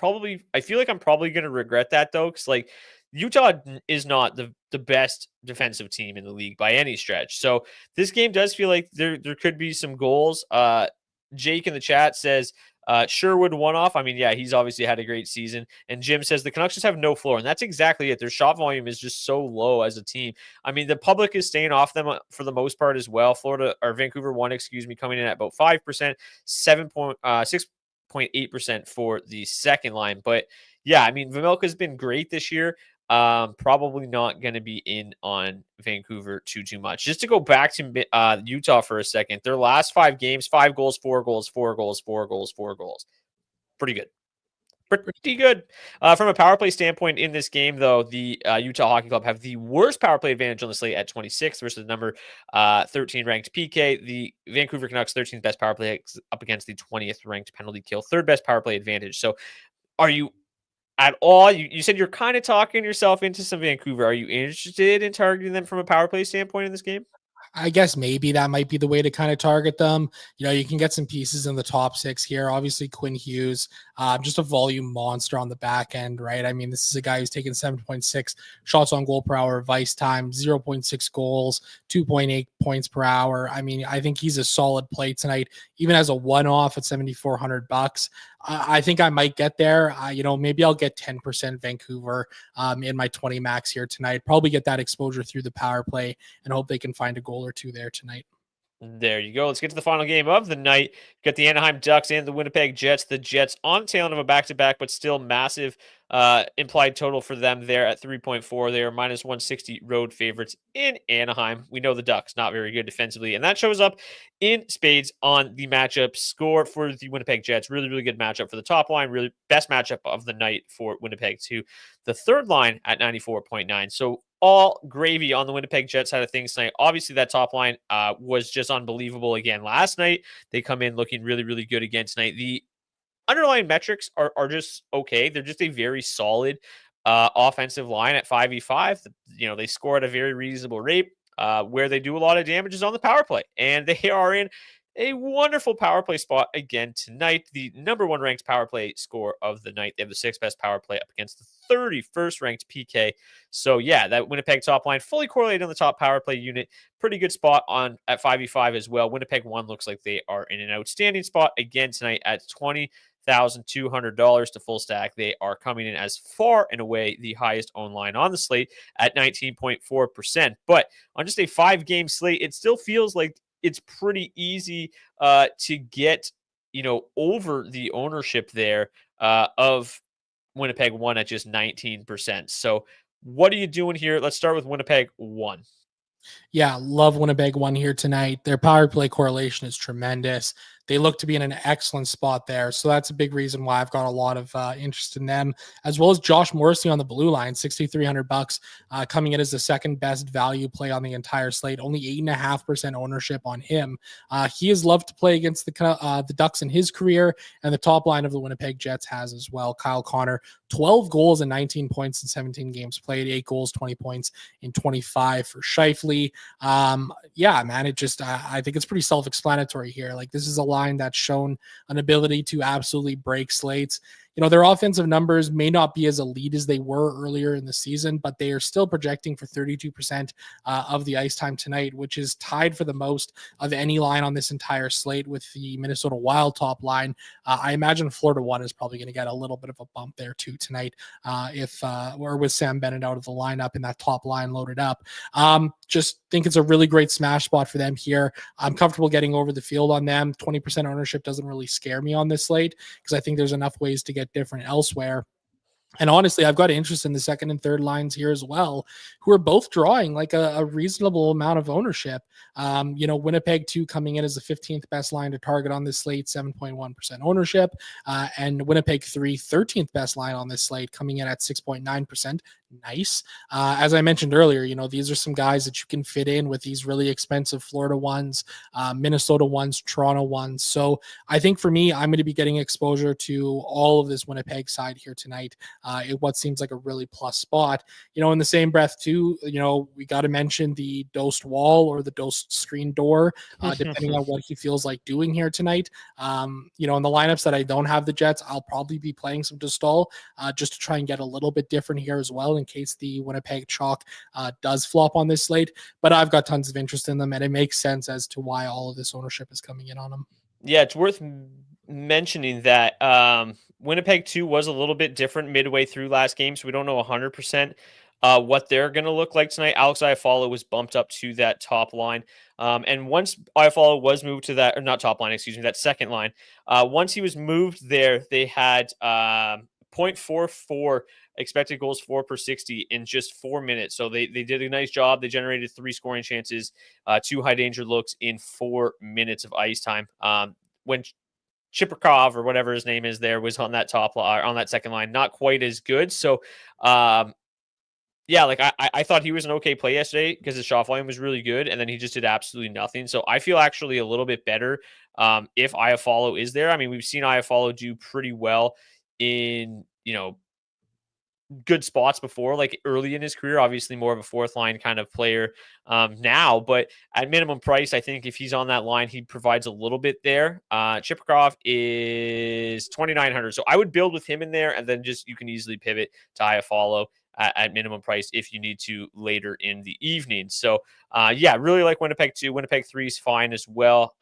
feel like I'm probably gonna regret that though, because like Utah is not the best defensive team in the league by any stretch. So this game does feel like there could be some goals. Jake in the chat says Sherwood one off. I mean, yeah, he's obviously had a great season. And Jim says the Canucks just have no floor, and that's exactly it. Their shot volume is just so low as a team. I mean, the public is staying off them for the most part as well. Vancouver won, coming in at about 5%, 6.8% for the second line. But yeah, I mean, Vamilka's been great this year. Probably not going to be in on Vancouver too much. Just to go back to Utah for a second, their last 5 games, 5 goals, 4 goals, 4 goals, 4 goals, 4 goals. Pretty good. Pretty good. From a power play standpoint in this game, though, the Utah Hockey Club have the worst power play advantage on the slate at 26th versus the number 13 ranked PK. The Vancouver Canucks 13th best power play up against the 20th ranked penalty kill, 3rd best power play advantage. So are you at all? You said you're kind of talking yourself into some Vancouver. Are you interested in targeting them from a power play standpoint in this game? I guess maybe that might be the way to kind of target them. You know, you can get some pieces in the top 6 here. Obviously, Quinn Hughes, just a volume monster on the back end, right? I mean, this is a guy who's taken 7.6 shots on goal per hour of ice time, 0.6 goals, 2.8 points per hour. I mean, I think he's a solid play tonight, even as a one-off at $7,400. I think I might get there. Maybe I'll get 10% Vancouver in my 20 max here tonight. Probably get that exposure through the power play and hope they can find a goal or 2 there tonight. There you go. Let's get to the final game of the night. Got the Anaheim Ducks and the Winnipeg Jets. The Jets on the tail end of a back-to-back, but still massive implied total for them there at 3.4. They are minus 160 road favorites in Anaheim. We know the Ducks not very good defensively, and that shows up in spades on the matchup score for the Winnipeg Jets. Really, really good matchup for the top line. Really best matchup of the night for Winnipeg too. The third line at 94.9. So all gravy on the Winnipeg Jets side of things tonight. Obviously, that top line was just unbelievable again last night. They come in looking really, really good again tonight. The underlying metrics are just okay. They're just a very solid offensive line at 5v5. They score at a very reasonable rate. Where they do a lot of damage is on the power play, and they are in a wonderful power play spot again tonight. The number 1 ranked power play score of the night. They have the 6th best power play up against the 31st ranked PK. So yeah, that Winnipeg top line fully correlated on the top power play unit. Pretty good spot on at 5v5 as well. Winnipeg 1 looks like they are in an outstanding spot again tonight at $20,200 to full stack. They are coming in as far and away the highest owned line on the slate at 19.4%. But on just a 5-game slate, it still feels like it's pretty easy to get, over the ownership there of Winnipeg 1 at just 19%. So what are you doing here? Let's start with Winnipeg 1. Yeah, love Winnipeg 1 here tonight. Their power play correlation is tremendous. They look to be in an excellent spot there. So that's a big reason why I've got a lot of interest in them, as well as Josh Morrissey on the blue line, $6,300, coming in as the second best value play on the entire slate. Only 8.5% ownership on him. He has loved to play against the Ducks in his career, and the top line of the Winnipeg Jets has as well. Kyle Connor, 12 goals and 19 points in 17 games played, 8 goals, 20 points in 25 for Scheifele. Yeah, man, I think it's pretty self-explanatory here. Like, this is a line that's shown an ability to absolutely break slates. Their offensive numbers may not be as elite as they were earlier in the season, but they are still projecting for 32% of the ice time tonight, which is tied for the most of any line on this entire slate with the Minnesota Wild top line. I imagine Florida 1 is probably going to get a little bit of a bump there too tonight or with Sam Bennett out of the lineup and that top line loaded up. Just think it's a really great smash spot for them here. I'm comfortable getting over the field on them. 20% ownership doesn't really scare me on this slate because I think there's enough ways to get different elsewhere. And honestly, I've got interest in the second and third lines here as well, who are both drawing like a reasonable amount of ownership. Winnipeg 2 coming in as the 15th best line to target on this slate, 7.1% ownership. And Winnipeg 3, 13th best line on this slate, coming in at 6.9%. Nice. As I mentioned earlier, these are some guys that you can fit in with these really expensive Florida ones, Minnesota ones, Toronto ones. So I think for me, I'm going to be getting exposure to all of this Winnipeg side here tonight. What seems like a really plus spot. In the same breath too, we got to mention the dosed wall or the dosed screen door, depending on what he feels like doing here tonight. In the lineups that I don't have the Jets, I'll probably be playing some Dostal just to try and get a little bit different here as well in case the Winnipeg chalk does flop on this slate. But I've got tons of interest in them, and it makes sense as to why all of this ownership is coming in on them. Yeah, it's worth mentioning that Winnipeg 2 was a little bit different midway through last game, so we don't know 100% what they're going to look like tonight. Alex Iafallo was bumped up to that top line. And once Iafallo was moved to that, or not top line, excuse me, that second line, once he was moved there, they had 0.44 expected goals for per 60 in just 4 minutes. So they did a nice job. They generated 3 scoring chances, 2 high danger looks in 4 minutes of ice time. When Chiprikov or whatever his name is there was on that on that second line, not quite as good. So, I thought he was an okay play yesterday because his shot volume was really good, and then he just did absolutely nothing. So I feel actually a little bit better if Iafallo is there. I mean, we've seen Iafallo do pretty well in, good spots before, like early in his career, obviously more of a fourth line kind of player now, but at minimum price, I think if he's on that line, he provides a little bit there. Chiprikov is 2,900. So I would build with him in there, and then you can easily pivot to Iafallo at minimum price if you need to later in the evening. So really like Winnipeg 2. Winnipeg 3 is fine as well.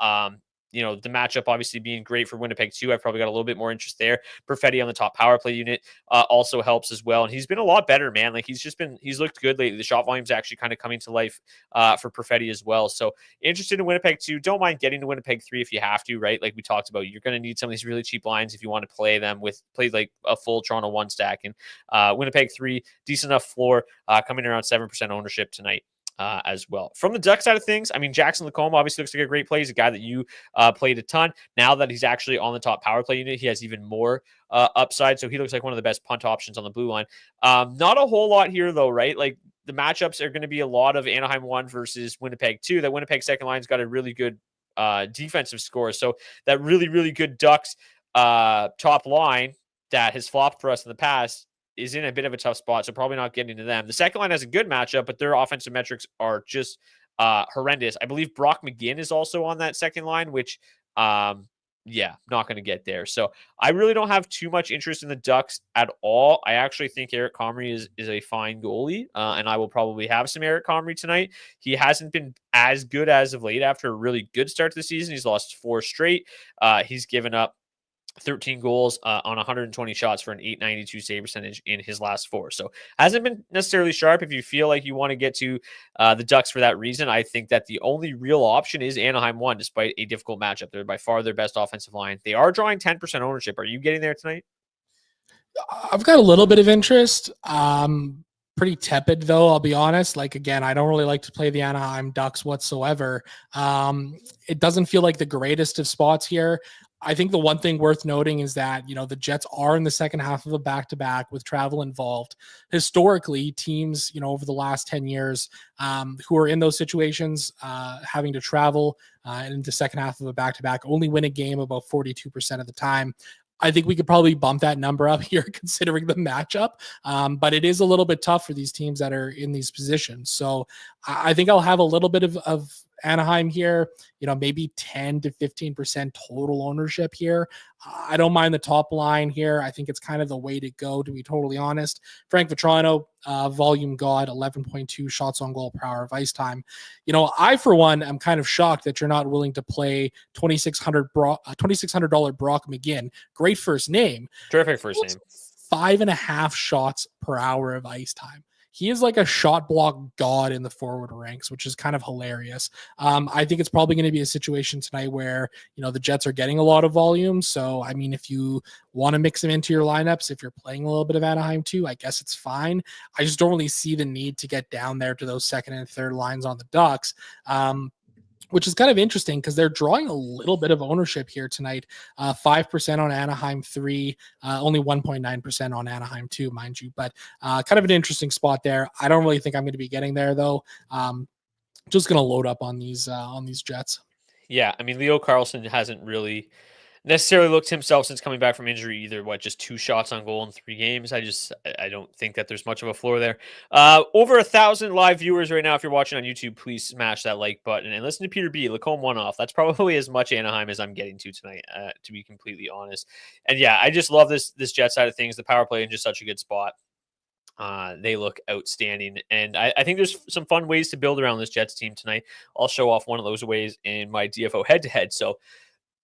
The matchup obviously being great for Winnipeg 2. I've probably got a little bit more interest there. Perfetti on the top power play unit also helps as well. And he's been a lot better, man. Like he's looked good lately. The shot volume's actually kind of coming to life for Perfetti as well. So interested in Winnipeg 2. Don't mind getting to Winnipeg 3 if you have to, right? Like we talked about, you're going to need some of these really cheap lines if you want to play like a full Toronto 1 stack. And Winnipeg 3, decent enough floor, coming around 7% ownership tonight. As well. From the Duck side of things, I mean, Jackson Lacombe obviously looks like a great play. He's a guy that you played a ton. Now that he's actually on the top power play unit, he has even more upside. So he looks like one of the best punt options on the blue line. Not a whole lot here, though, right? Like the matchups are going to be a lot of Anaheim 1 versus Winnipeg 2. That Winnipeg second line's got a really good defensive score. So that really, really good Ducks top line that has flopped for us in the past is in a bit of a tough spot, so probably not getting to them. The second line has a good matchup, but their offensive metrics are just horrendous. I believe Brock McGinn is also on that second line, which, not going to get there. So I really don't have too much interest in the Ducks at all. I actually think Eric Comrie is a fine goalie, and I will probably have some Eric Comrie tonight. He hasn't been as good as of late after a really good start to the season. He's lost 4 straight. He's given up 13 goals on 120 shots for an 892 save percentage in his last 4. So hasn't been necessarily sharp. If you feel like you want to get to the Ducks for that reason, I think that the only real option is Anaheim 1, despite a difficult matchup. They're by far their best offensive line. They are drawing 10% ownership. Are you getting there tonight? I've got a little bit of interest. Pretty tepid though, I'll be honest. Like again, I don't really like to play the Anaheim Ducks whatsoever. It doesn't feel like the greatest of spots here. I think the one thing worth noting is that, the Jets are in the second half of a back-to-back with travel involved. Historically, teams, over the last 10 years who are in those situations, having to travel in the second half of a back-to-back, only win a game about 42% of the time. I think we could probably bump that number up here considering the matchup. But it is a little bit tough for these teams that are in these positions. So I think I'll have a little bit of Anaheim here, maybe 10 to 15% total ownership here. I don't mind the top line here. I think it's kind of the way to go, to be totally honest. Frank Vetrano, volume god, 11.2 shots on goal per hour of ice time. I, for one, am kind of shocked that you're not willing to play $2,600 Brock McGinn. Great first name. Terrific first name. 5.5 shots per hour of ice time. he is like a shot block god in the forward ranks, which is kind of hilarious. I think it's probably going to be a situation tonight where, the Jets are getting a lot of volume. So, I mean, if you want to mix him into your lineups, if you're playing a little bit of Anaheim too, I guess it's fine. I just don't really see the need to get down there to those second and third lines on the Ducks. Which is kind of interesting because they're drawing a little bit of ownership here tonight. 5% on Anaheim 3, only 1.9% on Anaheim 2, mind you. But kind of an interesting spot there. I don't really think I'm going to be getting there, though. Just going to load up on these Jets. Yeah, I mean, Leo Carlson hasn't really necessarily looked himself since coming back from injury either. Just 2 shots on goal in 3 games? I don't think that there's much of a floor there. Over 1,000 live viewers right now. If you're watching on YouTube, please smash that like button and listen to Peter B. Lacombe one off. That's probably as much Anaheim as I'm getting to tonight, to be completely honest. And yeah, I just love this Jet side of things. The power play in just such a good spot. They look outstanding, and I think there's some fun ways to build around this Jets team tonight. I'll show off one of those ways in my DFO head-to-head. So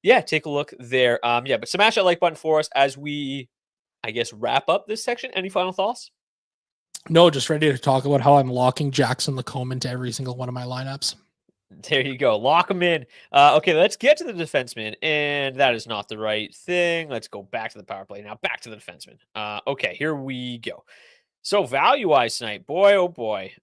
yeah, take a look there. But smash that like button for us as we, I guess, wrap up this section. Any final thoughts? No, just ready to talk about how I'm locking Jackson Lacombe into every single one of my lineups. There you go. Lock them in. Okay, let's get to the defenseman, and that is not the right thing. Let's go back to the power play. Now back to the defenseman. Okay, here we go. So value-wise tonight, boy, oh boy.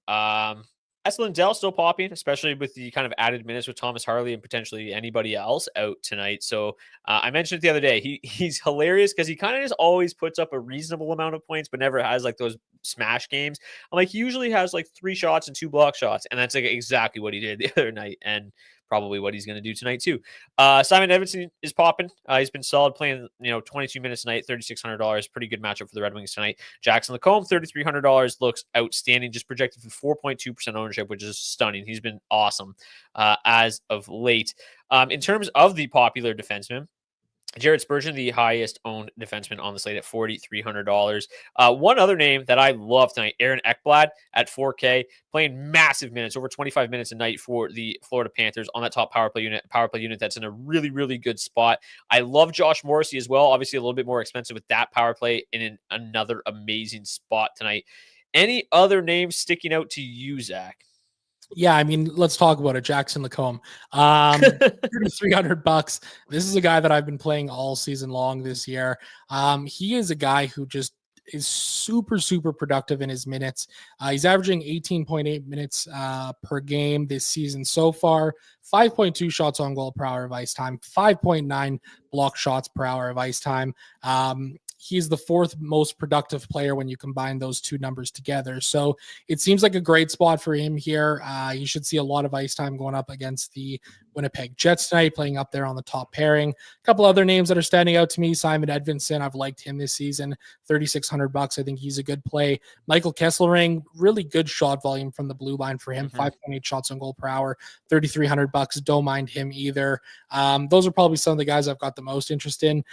Lindell still popping, especially with the kind of added minutes with Thomas Harley and potentially anybody else out tonight. So I mentioned it the other day. He's hilarious because he kind of just always puts up a reasonable amount of points, but never has like those smash games. He usually has like 3 shots and 2 block shots, and that's like exactly what he did the other night, and probably what he's going to do tonight too. Simon Edvinsson is popping. He's been solid playing, 22 minutes tonight, $3,600. Pretty good matchup for the Red Wings tonight. Jackson Lacombe, $3,300, looks outstanding. Just projected for 4.2% ownership, which is stunning. He's been awesome as of late. In terms of the popular defensemen, Jared Spurgeon, the highest owned defenseman on the slate at $4,300. One other name that I love tonight, Aaron Ekblad at 4K, playing massive minutes, over 25 minutes a night for the Florida Panthers on that top power play unit that's in a really, really good spot. I love Josh Morrissey as well. Obviously, a little bit more expensive with that power play in another amazing spot tonight. Any other names sticking out to you, Zach? Yeah, I mean, let's talk about it. Jackson Lacombe, $300. This is a guy that I've been playing all season long this year. He is a guy who just is super, super productive in his minutes. He's averaging 18.8 minutes per game this season so far, 5.2 shots on goal per hour of ice time, 5.9 block shots per hour of ice time. He's the 4th most productive player when you combine those 2 numbers together. So it seems like a great spot for him here. You should see a lot of ice time going up against the Winnipeg Jets tonight, playing up there on the top pairing. A couple other names that are standing out to me. Simon Edvinsson, I've liked him this season, $3,600. I think he's a good play. Michael Kesselring, really good shot volume from the blue line for him, 5.8 shots on goal per hour, $3,300. Don't mind him either. Those are probably some of the guys I've got the most interest in.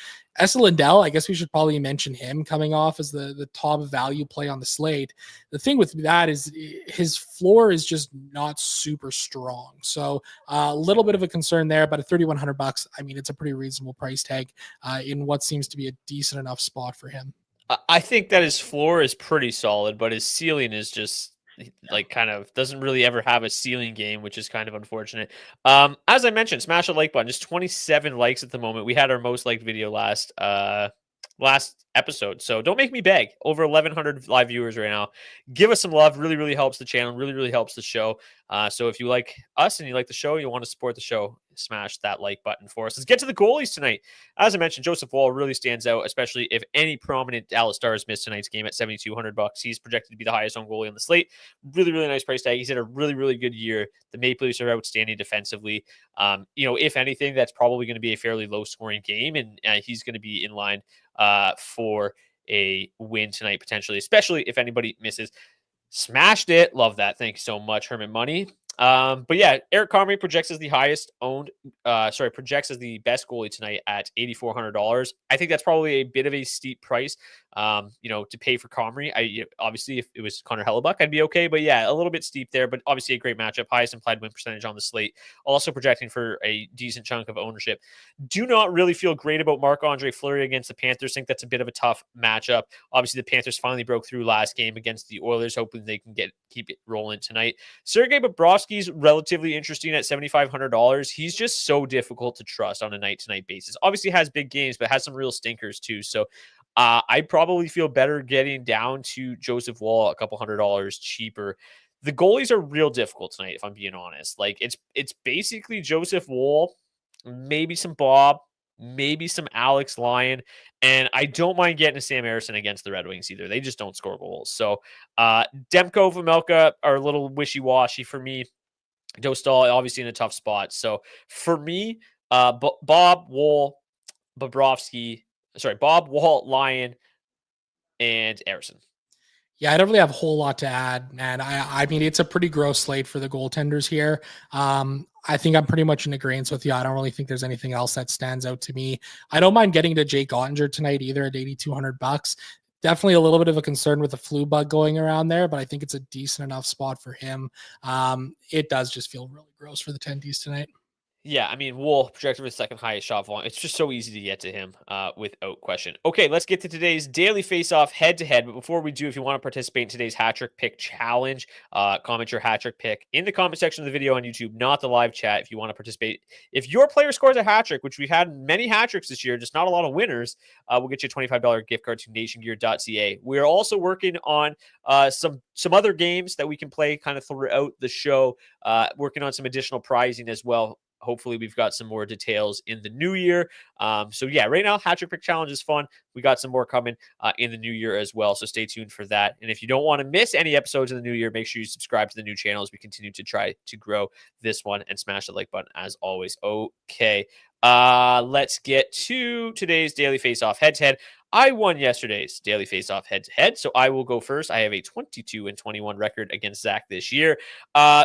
Lindell, I guess we should probably mention him coming off as the top value play on the slate. The thing with that is his floor is just not super strong. So a little bit of a concern there, but at $3,100, I mean, it's a pretty reasonable price tag in what seems to be a decent enough spot for him. I think that his floor is pretty solid, but his ceiling is just kind of doesn't really ever have a ceiling game, which is kind of unfortunate. As I mentioned, smash the like button. Just 27 likes at the moment. We had our most liked video last episode, so don't make me beg. Over 1,100 live viewers right now. Give us some love. Really, really helps the channel. Really, really helps the show. So if you like us and you like the show, you want to support the show, smash that like button for us. Let's get to the goalies tonight. As I mentioned, Joseph Woll really stands out, especially if any prominent Dallas Stars miss tonight's game at $7,200. He's projected to be the highest owned goalie on the slate. Really, really nice price tag. He's had a really, really good year. The Maple Leafs are outstanding defensively. If anything, that's probably going to be a fairly low scoring game, and he's going to be in line for a win tonight, potentially, especially if anybody misses. Smashed it. Love that. Thank you so much, Herman Money. But yeah, Eric Comrie projects as the highest owned, projects as the best goalie tonight at $8,400. I think that's probably a bit of a steep price. to pay for Comrie. Obviously, if it was Connor Hellebuck, I'd be okay. But yeah, a little bit steep there, but obviously a great matchup. Highest implied win percentage on the slate. Also projecting for a decent chunk of ownership. Do not really feel great about Marc-Andre Fleury against the Panthers. Think that's a bit of a tough matchup. Obviously, the Panthers finally broke through last game against the Oilers. Hoping they can keep it rolling tonight. Sergei Bobrovsky's relatively interesting at $7,500. He's just so difficult to trust on a night-to-night basis. Obviously has big games, but has some real stinkers too. So I probably feel better getting down to Joseph Woll a couple $100 cheaper. The goalies are real difficult tonight, if I'm being honest. Like it's basically Joseph Woll, maybe some Bob, maybe some Alex Lyon, and I don't mind getting a Sam Harrison against the Red Wings either. They just don't score goals. So Demko, Vejmelka are a little wishy-washy for me. Dostal obviously in a tough spot. So for me, Bob, Woll, Bob, Walt, Lyon, and Harrison. Yeah, I don't really have a whole lot to add, and I mean it's a pretty gross slate for the goaltenders here. I think I'm pretty much in agreement with you. I don't really think there's anything else that stands out to me. I don't mind getting to Jake Ottinger tonight either at $8,200. Definitely a little bit of a concern with the flu bug going around there, but I think it's a decent enough spot for him. It does just feel really gross for the 10Ds tonight. Yeah, I mean, Wool projected for the second highest shot volume. It's just so easy to get to him without question. Okay, let's get to today's daily face-off head-to-head. But before we do, if you want to participate in today's hat trick pick challenge, comment your hat trick pick in the comment section of the video on YouTube, not the live chat. If you want to participate, if your player scores a hat trick, which we've had many hat tricks this year, just not a lot of winners, we'll get you a $25 gift card to nationgear.ca. We're also working on some other games that we can play kind of throughout the show, working on some additional prizing as well. Hopefully we've got some more details in the new year. So yeah, right now, hat trick pick challenge is fun. We got some more coming in the new year as well. So stay tuned for that. And if you don't want to miss any episodes in the new year, make sure you subscribe to the new channel as we continue to try to grow this one, and smash the like button as always. Okay. Let's get to today's daily face-off head-to-head. I won yesterday's daily face-off head-to-head, so I will go first. I have a 22-21 record against Zach this year.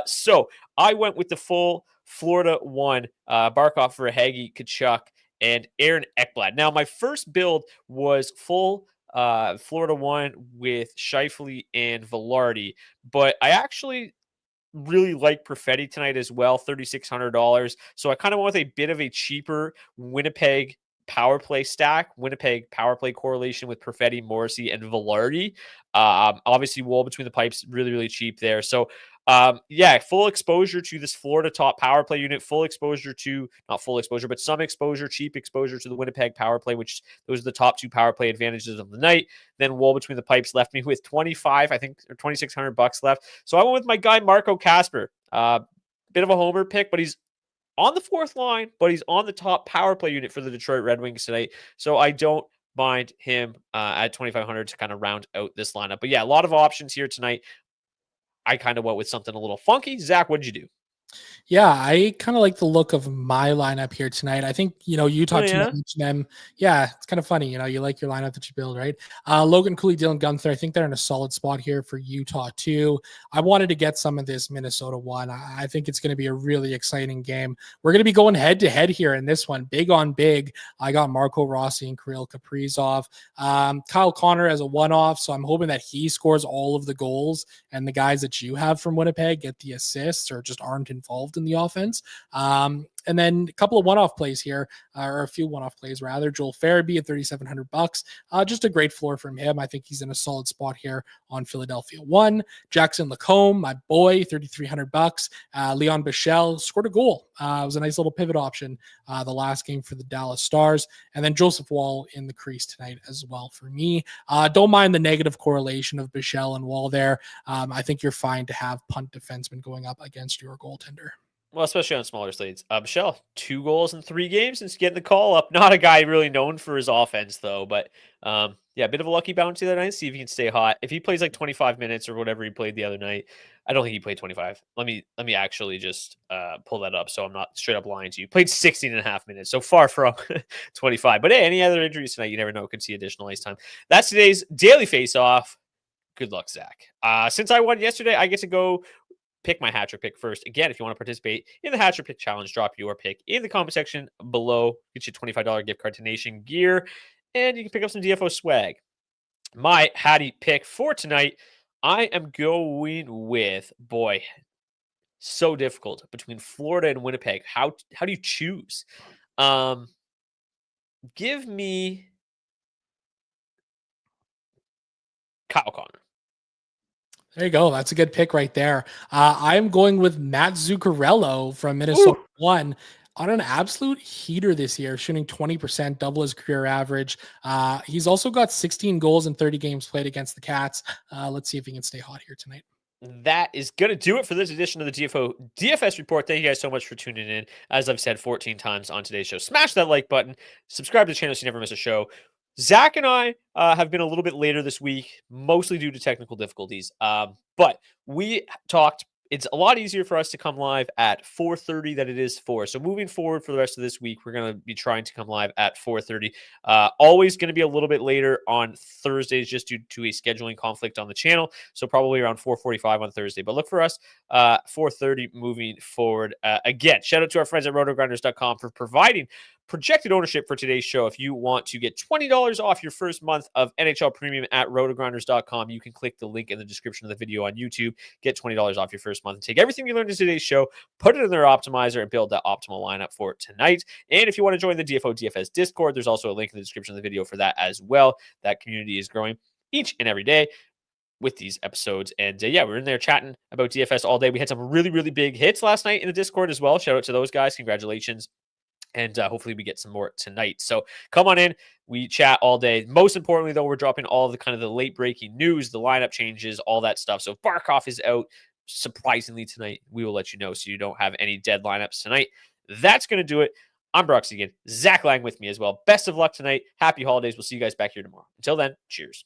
So I went with the full Florida 1, Barkov, Verhaeghe, Kachuk, and Aaron Ekblad. Now, my first build was full Florida 1 with Scheifele and Velarde, but I actually really like Perfetti tonight as well, $3,600. So I kind of went with a bit of a cheaper Winnipeg power play stack, Winnipeg power play correlation with Perfetti, Morrissey, and Velarde. Obviously, Wool between the pipes, really, really cheap there. So yeah, full exposure to this Florida top power play unit, full exposure to, not full exposure, but some exposure, cheap exposure to the Winnipeg power play, which those are the top two power play advantages of the night. Then Wool between the pipes left me with 25, I think, or $2,600 left. So I went with my guy, Marco Kasper. Bit of a homer pick, but he's on the fourth line, but he's on the top power play unit for the Detroit Red Wings tonight. So I don't mind him at 2,500 to kind of round out this lineup. But yeah, a lot of options here tonight. I kind of went with something a little funky. Zach, what did you do? Yeah, I kind of like the look of my lineup here tonight. I think, you talked to them. Yeah, it's kind of funny. You like your lineup that you build, right? Logan Cooley, Dylan Gunther. I think they're in a solid spot here for Utah too. I wanted to get some of this Minnesota one. I think it's going to be a really exciting game. We're going to be going head to head here in this one, big on big. I got Marco Rossi and Kirill Kaprizov. Kyle Connor as a one-off, so I'm hoping that he scores all of the goals and the guys that you have from Winnipeg get the assists or just aren't involved in the offense. And then a couple of one-off plays here, or a few one-off plays rather. Joel Farabee at $3,700. Just a great floor from him. I think he's in a solid spot here on Philadelphia 1. Jackson Lacombe, my boy, $3,300. Leon Bichelle scored a goal. It was a nice little pivot option the last game for the Dallas Stars. And then Joseph Woll in the crease tonight as well for me. Don't mind the negative correlation of Bichelle and Woll there. I think you're fine to have punt defensemen going up against your goaltender. Well, especially on smaller slates. Michelle, 2 goals in 3 games since getting the call up. Not a guy really known for his offense, though. But yeah, a bit of a lucky bounty that night. See if he can stay hot. If he plays like 25 minutes or whatever he played the other night, I don't think he played 25. Let me actually just pull that up so I'm not straight up lying to you. Played 16 and a half minutes, so far from 25. But hey, any other injuries tonight, you never know. Could see additional ice time. That's today's daily face-off. Good luck, Zach. Since I won yesterday, I get to go pick my hat trick pick first. Again, if you want to participate in the hat trick pick challenge, drop your pick in the comment section below. Get you a $25 gift card to Nation Gear, and you can pick up some DFO swag. My Hattie pick for tonight, I am going with, boy, so difficult between Florida and Winnipeg. How do you choose? Give me Kyle Connor. There you go. That's a good pick right there. I'm going with Matt Zuccarello from Minnesota 1 on an absolute heater this year, shooting 20%, double his career average. He's also got 16 goals in 30 games played against the Cats. Let's see if he can stay hot here tonight. That is going to do it for this edition of the DFS report. Thank you guys so much for tuning in. As I've said 14 times on today's show, smash that like button, subscribe to the channel so you never miss a show. Zach and I have been a little bit later this week, mostly due to technical difficulties. But we talked. It's a lot easier for us to come live at 4:30 than it is 4. So moving forward for the rest of this week, we're going to be trying to come live at 4:30. Always going to be a little bit later on Thursdays just due to a scheduling conflict on the channel. So probably around 4:45 on Thursday. But look for us 4:30 moving forward. Again, shout out to our friends at rotogrinders.com for providing projected ownership for today's show. If you want to get $20 off your first month of NHL Premium at rotogrinders.com, you can click the link in the description of the video on YouTube, get $20 off your first month, and take everything you learned in today's show, put it in their optimizer, and build that optimal lineup for tonight. And if you want to join the DFS Discord, there's also a link in the description of the video for that as well. That community is growing each and every day with these episodes. And yeah, we're in there chatting about DFS all day. We had some really, really big hits last night in the Discord as well. Shout out to those guys. Congratulations. And hopefully we get some more tonight. So come on in. We chat all day. Most importantly, though, we're dropping all the kind of the late breaking news, the lineup changes, all that stuff. So if Barkov is out, surprisingly tonight, we will let you know so you don't have any dead lineups tonight. That's going to do it. I'm Brock Seguin. Zach Laing with me as well. Best of luck tonight. Happy holidays. We'll see you guys back here tomorrow. Until then, cheers.